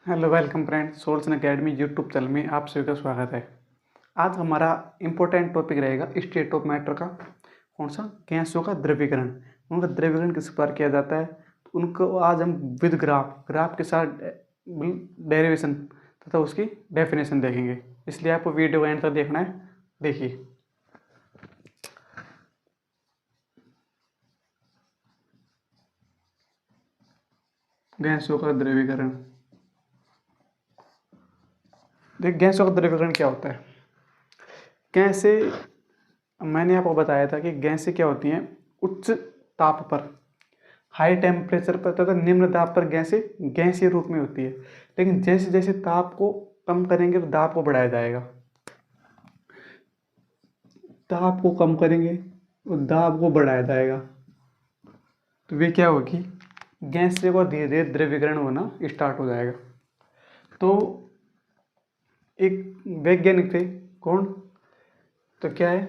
Hello welcome friends, सोल्सन academy YouTube channel में आप सभी का स्वागत है। आज हमारा इम्पोर्टेंट टॉपिक रहेगा स्टेट ऑफ मैटर का। कौन सा? गैसों का द्रवीकरण। उनका द्रवीकरण किस प्रकार किया जाता है, तो उनको आज हम विद ग्राफ के साथ डेरिवेशन तथा उसकी डेफिनेशन देखेंगे। इसलिए आपको वीडियो एंड तक देखना है। देखिए, गैसों का द्रवीकरण। देख, गैसों का द्रवीकरण क्या होता है। गैसें, मैंने आपको बताया था कि गैसें क्या होती हैं, उच्च ताप पर, हाई टेम्परेचर पर तथा निम्न दाब पर गैसें गैसीय रूप में होती है। लेकिन जैसे जैसे ताप को कम करेंगे तो दाब को बढ़ाया जाएगा। ताप को कम करेंगे और दाब को बढ़ाया जाएगा, तो वे क्या होगी, गैस से वो धीरे धीरे द्रवीकरण होना स्टार्ट हो जाएगा। तो एक वैज्ञानिक थे, कौन? तो क्या है,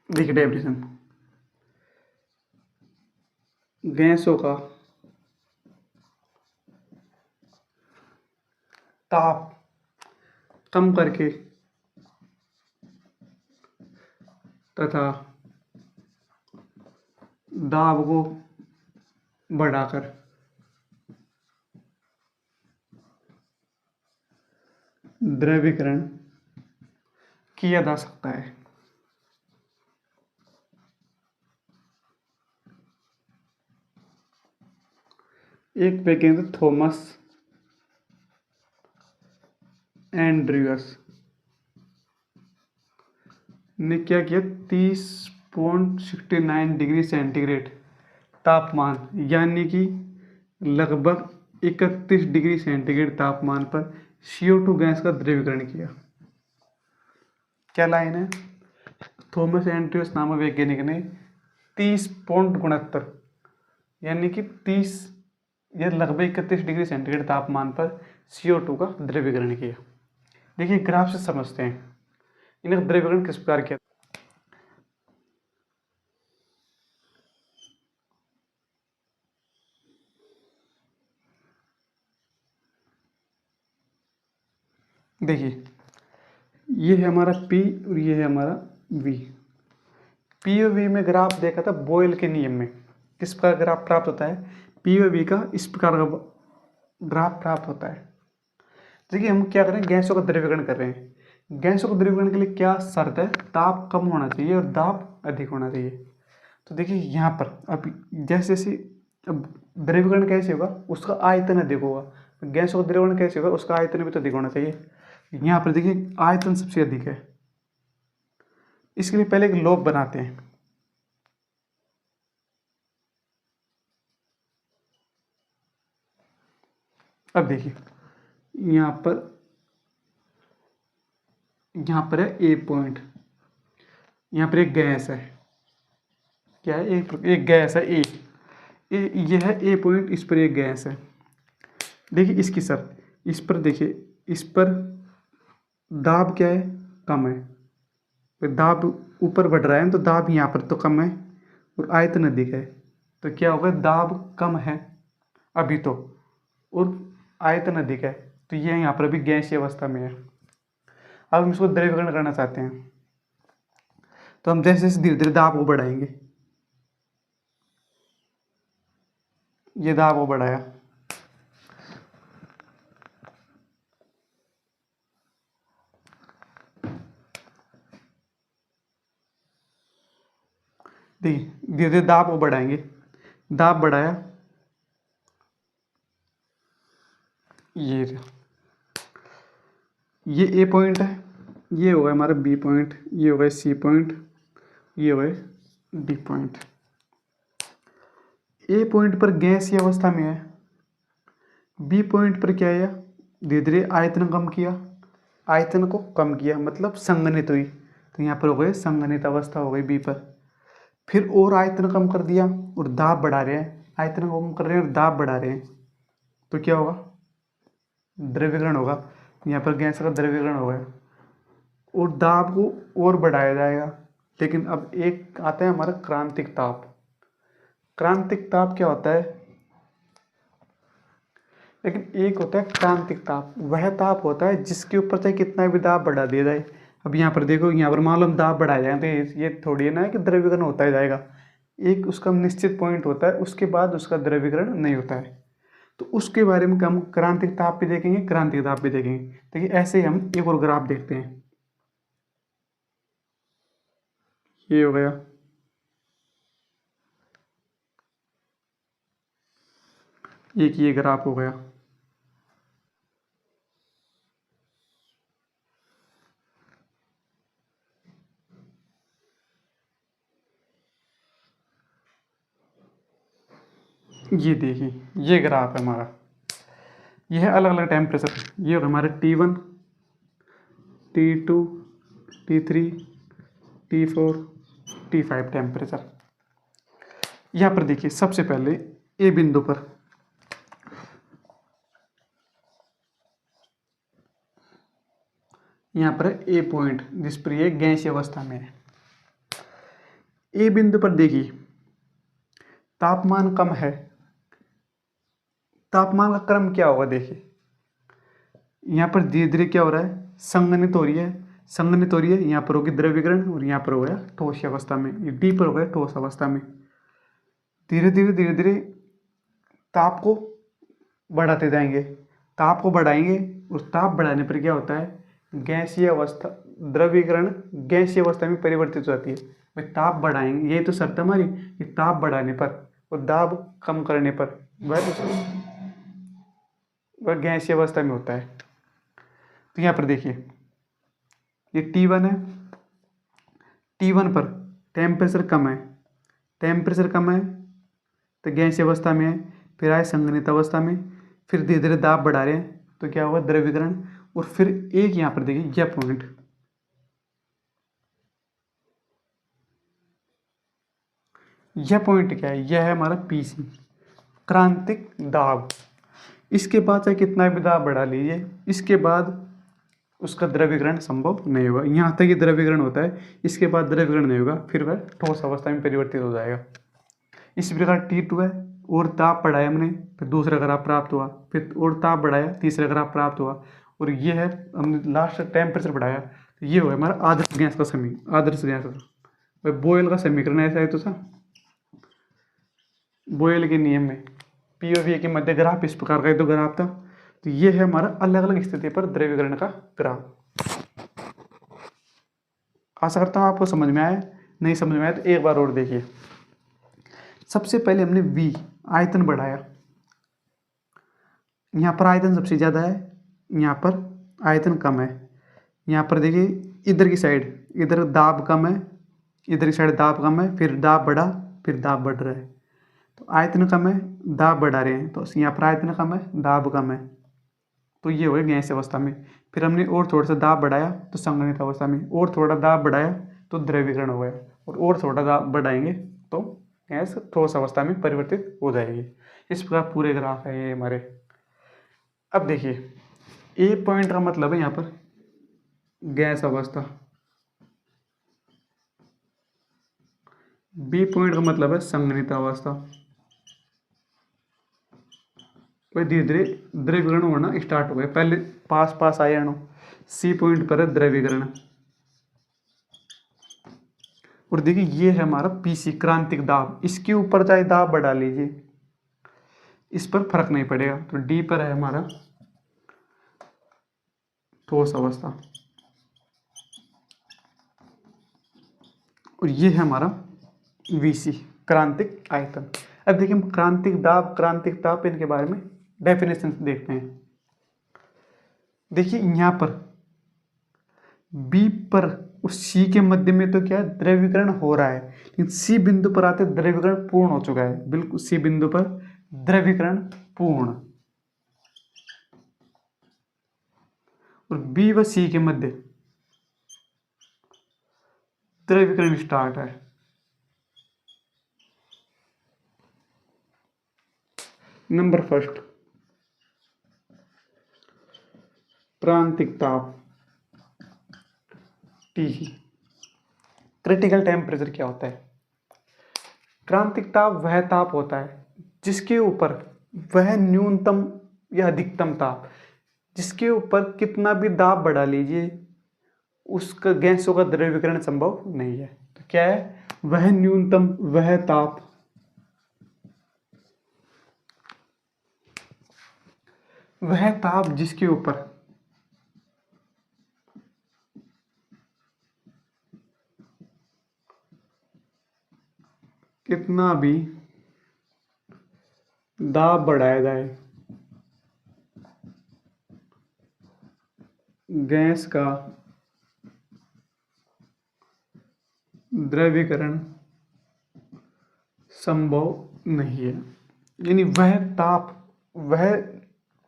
देखिए डेफिनेशन। गैसों का ताप कम करके तथा दाब को बढ़ाकर द्रवीकरण किया जा सकता है। एक वैज्ञानिक थॉमस एंड्रयूस ने क्या किया, 30.69 डिग्री सेंटीग्रेड तापमान यानी कि लगभग 31 डिग्री सेंटीग्रेड तापमान पर CO2 गैस का द्रवीकरण किया। क्या लाइन है, थॉमस एंड्रयूस नामक वैज्ञानिक ने 30.69 यानी कि 30 या लगभग 31 डिग्री सेंटीग्रेड तापमान पर CO2 का द्रवीकरण किया। देखिए, ग्राफ से समझते हैं इनका द्रवीकरण किस प्रकार किया। देखिए, ये है हमारा P और ये है हमारा V। P और V में ग्राफ देखा था बॉयल के नियम में। किस प्रकार ग्राफ प्राप्त होता है, P और V का इस प्रकार का ग्राफ प्राप्त होता है। देखिए, हम क्या करें, गैसों का द्रवीकरण कर रहे हैं। गैसों का द्रवीकरण के लिए क्या शर्त है, ताप कम होना चाहिए और दाब अधिक होना चाहिए। तो देखिए यहाँ पर अब जैसे जैसे अब द्रवीकरण कैसे होगा, उसका आयतन अधिक होगा। गैसों का द्रवीकरण कैसे होगा, उसका आयतन भी तो अधिक होना चाहिए। यहाँ पर देखिए आयतन सबसे अधिक है। इसके लिए पहले एक लोब बनाते हैं। अब देखिए यहाँ पर है ए पॉइंट, यहाँ पर एक गैस है। क्या है, एक गैस है ए। ये है ए पॉइंट, इस पर एक गैस है। देखिए इसकी शर्त, इस पर देखिए, इस पर दाब क्या है, कम है। तो दाब ऊपर बढ़ रहा है तो दाब यहाँ पर तो कम है और आयतन अधिक है। तो क्या होगा, दाब कम है अभी तो और आयतन अधिक है, तो ये यहाँ पर अभी गैसीय अवस्था में है। अब हम इसको द्रवीकरण करना चाहते हैं, तो हम जैसे जैसे धीरे धीरे दाब को बढ़ाएंगे। ये दाब को बढ़ाया, देखिए धीरे धीरे दाब को बढ़ाएंगे। दाब बढ़ाया, ये ए पॉइंट है, ये होगा हमारा बी पॉइंट, ये होगा सी पॉइंट, ये होगा डी पॉइंट। ए पॉइंट पर गैसीय अवस्था में है, बी पॉइंट पर क्या है, धीरे धीरे आयतन कम किया, आयतन को कम किया मतलब संघनित हुई, तो यहाँ पर हो गए संघनित अवस्था हो गई बी पर। फिर और आयतन कम कर दिया और दाब बढ़ा रहे हैं, आयतन कम कर रहे हैं और दाब बढ़ा रहे हैं, तो क्या होगा, द्रवीकरण होगा। यहाँ पर गैस का द्रवीकरण होगा और दाब को और बढ़ाया जाएगा। लेकिन अब एक आता है हमारा क्रांतिक ताप। क्रांतिक ताप क्या होता है, लेकिन एक होता है क्रांतिक ताप, वह ताप होता है जिसके ऊपर चाहे कितना भी दाब बढ़ा दिया जाए। अब यहाँ पर देखो, यहाँ पर मान लो हम दाब बढ़ाया जाए तो ये थोड़ी है ना कि द्रवीकरण होता ही जाएगा। एक उसका निश्चित पॉइंट होता है, उसके बाद उसका द्रवीकरण नहीं होता है। तो उसके बारे में हम क्रांतिक ताप भी देखेंगे, क्रांतिक ताप भी देखेंगे। देखिए ऐसे ही हम एक और ग्राफ देखते हैं। ये हो गया, एक ये ग्राफ हो गया। ये देखिए, ये ग्राफ है हमारा, ये है अलग अलग टेम्परेचर। ये होगा हमारा T1, T2, T3, T4, T5 temperature. यहाँ पर देखिए सबसे पहले ए बिंदु पर यहाँ पर ए पॉइंट जिस पर ये गैसीय अवस्था में है। ए बिंदु पर देखिए तापमान कम है। तापमान का क्रम क्या होगा, देखिए यहाँ पर धीरे धीरे क्या हो रहा है, संघनित हो रही है, संघनित हो रही है। यहाँ पर होगी द्रवीकरण और यहाँ पर हो गया ठोस अवस्था में, ये डी पर हो गया ठोस अवस्था में। धीरे धीरे धीरे धीरे ताप को बढ़ाते जाएंगे, ताप को बढ़ाएंगे। उस ताप बढ़ाने पर क्या होता है, गैसीय अवस्था, द्रवीकरण गैसीय अवस्था में परिवर्तित हो जाती है। भाई ताप बढ़ाएंगे, यही तो शर्त है हमारी कि ताप बढ़ाने पर और दाब कम करने पर वह गैसीय अवस्था में होता है। तो यहाँ पर देखिए ये T1 है, T1 पर टेम्परेचर कम है, टेम्परेचर कम है तो गैसीय अवस्था में है। फिर आए संघनित अवस्था में, फिर धीरे धीरे दाब बढ़ा रहे हैं तो क्या होगा, द्रवीकरण। और फिर एक यहाँ पर देखिए यह पॉइंट, यह पॉइंट क्या है, यह है हमारा PC, क्रांतिक दाब। इसके बाद चाहे कितना भी दाब बढ़ा लीजिए, इसके बाद उसका द्रवीकरण संभव नहीं होगा। यहाँ तक ही द्रवीकरण होता है, इसके बाद द्रवीकरण नहीं होगा, फिर वह ठोस अवस्था में परिवर्तित हो जाएगा। इस प्रकार T2 है, और ताप बढ़ाया हमने, फिर दूसरा ग्राफ प्राप्त हुआ, फिर और ताप बढ़ाया, तीसरा ग्राफ प्राप्त हुआ, और ये है हमने लास्ट टेम्परेचर बढ़ाया। तो ये हो हमारा आदर्श गैस का समीकरण, आदर्श गैस का बॉयल का समीकरण ऐसा है तो सा बॉयल के नियम में P और V के मध्य ग्राफ इस प्रकार का तो ग्राफ था। तो ये है हमारा अलग अलग स्थिति पर द्रवीकरण का ग्राफ। आशा करता हूँ आपको समझ में आया, नहीं समझ में आया तो एक बार और देखिए। सबसे पहले हमने V आयतन बढ़ाया, यहाँ पर आयतन सबसे ज़्यादा है, यहाँ पर आयतन कम है। यहाँ पर देखिए इधर की साइड, इधर दाब कम है, इधर की साइड दाब कम है, फिर दाब बढ़ा, फिर दाब बढ़ रहा है। तो आयतन कम है, दाब बढ़ा रहे हैं, तो यहाँ पर आयतन कम है, दाब कम है, तो ये हो गया गैसीय अवस्था में। फिर हमने और थोड़ा सा दाब बढ़ाया तो संघनित अवस्था में, और थोड़ा दाब बढ़ाया तो द्रवीकरण हो गया, और थोड़ा दाब बढ़ाएंगे तो गैस ठोस अवस्था में परिवर्तित हो जाएगी। इस प्रकार पूरे ग्राफ है ये हमारे। अब देखिए ए पॉइंट का मतलब है यहाँ पर गैस अवस्था, बी पॉइंट का मतलब है संघनित अवस्था। वही धीरे धीरे द्रवीकरण होना स्टार्ट हो गया, पहले पास पास आए अणु। सी पॉइंट पर है द्रवीकरण। और देखिए ये है हमारा PC क्रांतिक दाब, इसके ऊपर चाहे दाब बढ़ा लीजिए इस पर फर्क नहीं पड़ेगा। तो डी पर है हमारा ठोस अवस्था, और ये है हमारा VC क्रांतिक आयतन। अब देखिए हम क्रांतिक दाब, क्रांतिक ताप, इनके बारे में डेफिनेशन देखते हैं। देखिए यहाँ पर B पर उस C के मध्य में तो क्या है, द्रवीकरण हो रहा है, लेकिन C बिंदु पर आते द्रवीकरण पूर्ण हो चुका है। बिल्कुल C बिंदु पर द्रवीकरण पूर्ण, और B व C के मध्य द्रवीकरण स्टार्ट है। नंबर फर्स्ट, क्रांतिक ताप T। क्रिटिकल टेम्परेचर क्या होता है? क्रांतिक ताप वह ताप होता है जिसके ऊपर वह न्यूनतम या अधिकतम ताप, जिसके ऊपर कितना भी दाब बढ़ा लीजिए उसका गैसों का द्रवीकरण संभव नहीं है। तो क्या है, वह न्यूनतम, वह ताप जिसके ऊपर कितना भी दाब बढ़ाया जाए गैस का द्रवीकरण संभव नहीं है। यानी वह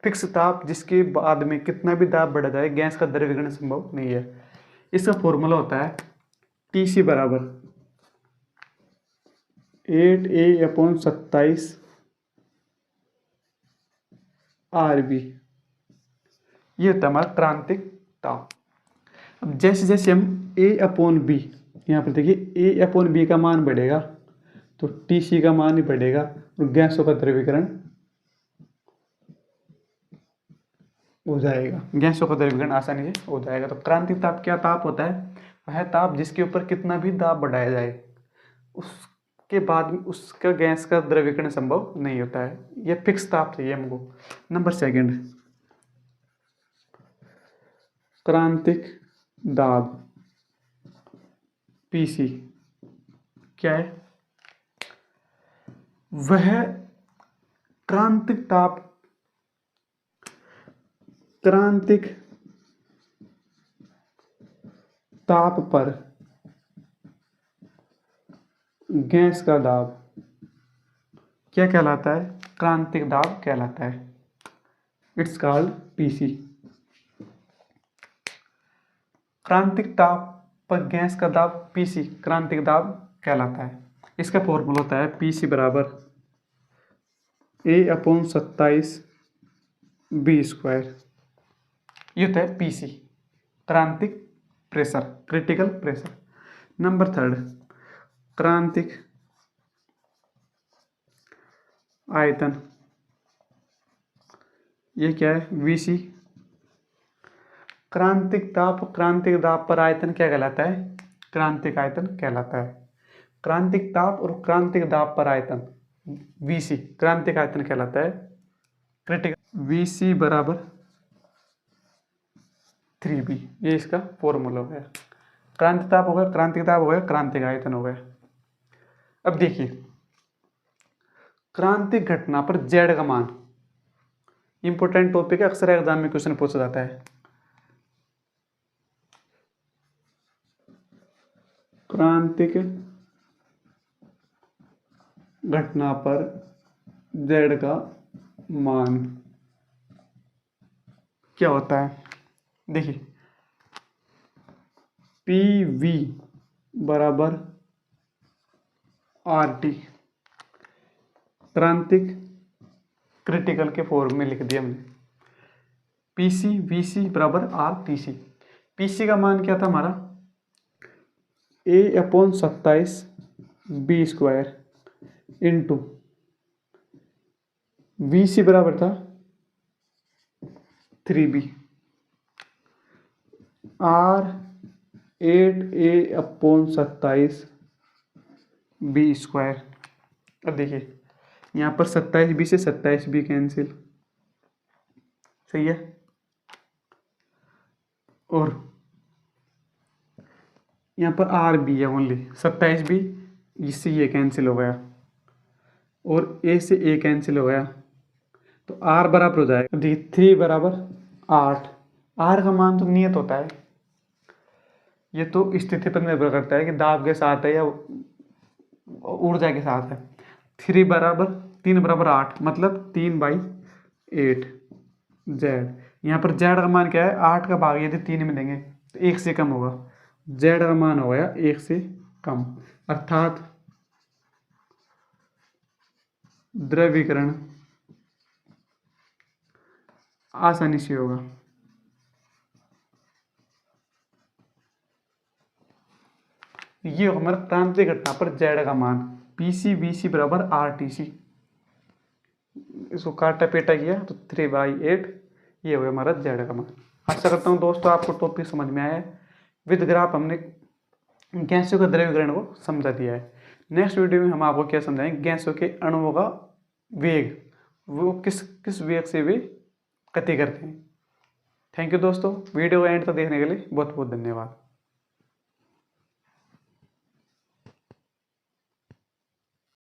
फिक्स ताप जिसके बाद में कितना भी दाब बढ़ा जाए गैस का द्रवीकरण संभव नहीं है। इसका फॉर्मूला होता है TC बराबर 8A/27 RB। ये होता है हमारा क्रांतिक ताप। अब जैसे जैसे हम A/B, यहाँ पर देखिए A/B का मान बढ़ेगा तो TC का मान ही बढ़ेगा और गैसों का द्रवीकरण हो जाएगा, गैसों का द्रवीकरण आसानी से हो जाएगा। तो क्रांतिक ताप क्या ताप होता है, वह ताप जिसके ऊपर कितना भी दाब बढ़ाया जाए उसके बाद में उसका गैस का द्रवीकरण संभव नहीं होता है। यह फिक्स ताप चाहिए हमको। नंबर सेकंड, क्रांतिक दाब PC क्या है, वह क्रांतिक ताप पर गैस का दाब क्या कहलाता है, क्रांतिक दाब कहलाता है। It's called PC। क्रांतिक ताप पर गैस का दाब PC क्रांतिक दाब कहलाता है। इसका फॉर्मूला होता है PC बराबर A/27 B²। ये होता है PC क्रांतिक pressure, critical pressure. Number third, क्रांतिक आयतन, ये क्या है VC। क्रांतिक दाब पर आयतन क्या कहलाता है, क्रांतिक आयतन कहलाता है। क्रांतिक ताप और क्रांतिक दाब पर आयतन VC क्रांतिक आयतन कहलाता है। क्रिटिकल VC बराबर 3B, ये इसका फॉर्मूला हो गया। क्रांतिक ताप हो गया, क्रांतिक दाब हो गया, क्रांतिक आयतन हो गया। अब देखिए क्रांतिक घटना पर Z का मान, इंपोर्टेंट टॉपिक है, अक्सर एग्जाम में क्वेश्चन पूछा जाता है। क्रांतिक घटना पर Z का मान क्या होता है, देखिए PV बराबर RT, क्रांतिक क्रिटिकल के फॉर्म में लिख दिया हमने। PC VC बराबर RTC। PC का मान क्या था हमारा A/27 B² इंटू VC बराबर था 3B R 8A/27 B²। अब देखिए यहाँ पर 27B से 27B कैंसिल, सही है, और यहाँ पर RB है ओनली, 27B इससे ये कैंसिल हो गया और A से A कैंसिल हो गया तो R बराबर हो जाएगा। देखिए 3 बराबर 8। R का मान तो नियत होता है, ये तो स्थिति पर निर्भर करता है कि दाब के साथ है या ऊर्जा के साथ है। 3 बराबर 8 मतलब 3/8 Z। यहाँ पर Z का मान क्या है, 8 का भाग यदि 3 में देंगे तो 1 से कम होगा, Z का मान हो गया 1 से कम, अर्थात द्रवीकरण आसानी से होगा। ये हमारा क्रांतिक घटना पर Z का मान PC VC बराबर RTC। इसको काटा पीटा किया तो 3/8 ये हो गया हमारा जेड का मान। आशा करता हूँ दोस्तों आपको टॉपिक समझ में आया है। विद ग्राफ हमने गैसों के द्रव्यकरण को समझा दिया है। नेक्स्ट वीडियो में हम आपको क्या समझाएंगे, गैसों के अणुओं का वेग, वो किस किस वेग से वे गति करते हैं। थैंक यू दोस्तों, वीडियो को एंड तक देखने के लिए बहुत बहुत धन्यवाद।